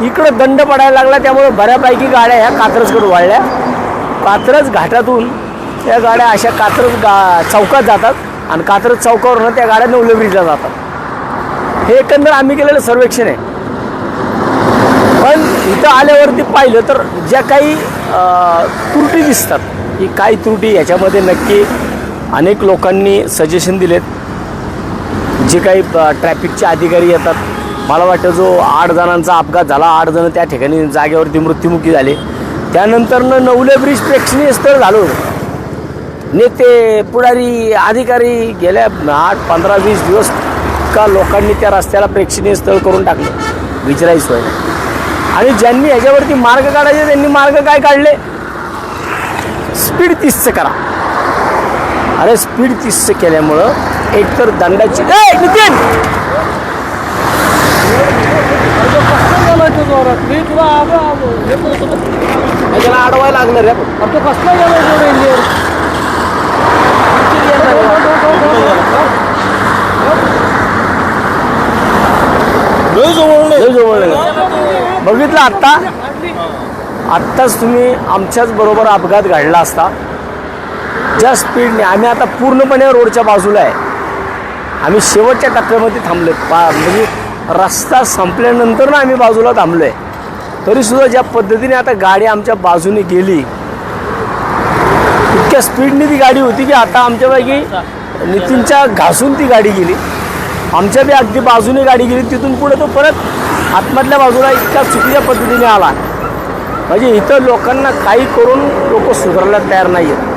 इकडं दंड पडायला लागला, त्यामुळे बऱ्यापैकी गाड्या ह्या कात्रजकडे वळल्या. कात्रज घाटातून त्या गाड्या अशा कात्रज चौकात जातात आणि कात्रज चौकावरून त्या गाड्या नवले ब्रिजला जातात. हे एकंदर आम्ही केलेलं सर्वेक्षण आहे. पण इथं आल्यावरती पाहिलं तर ज्या काही त्रुटी दिसतात, की काय त्रुटी याच्यामध्ये नक्की अनेक लोकांनी सजेशन दिलेत. जे काही ट्रॅफिकचे अधिकारी येतात, मला वाटतं जो 8 जणांचा अपघात झाला, 8 जण त्या ठिकाणी जागेवरती मृत्युमुखी झाले. त्यानंतरनं नवले ब्रिज प्रेक्षणीय स्थळ झालं होतं. नेते, पुढारी, अधिकारी गेल्या 8, 15, 20 दिवस का लोकांनी त्या रस्त्याला प्रेक्षणीय स्थळ करून टाकलं विचारायची सोय. आणि ज्यांनी ह्याच्यावरती मार्ग काढायचे त्यांनी मार्ग काय काढले? स्पीड 30चं करा. अरे स्पीड 30चं केल्यामुळं एकतर दंडाची नितीन त्याला अडवायला लागणार आहे. तो कसला बघितलं आत्ताच तुम्ही आमच्याच बरोबर अपघात घडला असता. ज्या स्पीडने आम्ही आता पूर्णपणे रोडच्या बाजूला आहे. आम्ही शेवटच्या टप्प्यामध्ये थांबलो म्हणजे रस्ता संपल्यानंतर ना आम्ही बाजूला थांबलो आहे. तरीसुद्धा ज्या पद्धतीने आता गाडी आमच्या बाजूने गेली, इतक्या स्पीडने ती गाडी होती की आता आमच्यापैकी नितीनच्या घासून ती गाडी गेली. आमच्या बी अगदी बाजूने गाडी गेली. तिथून पुढे तो परत आतमधल्या बाजूला इतक्या चुकीच्या पद्धतीने आला. म्हणजे इथं लोकांना काही करून लोक सुधारायला तयार नाही आहेत.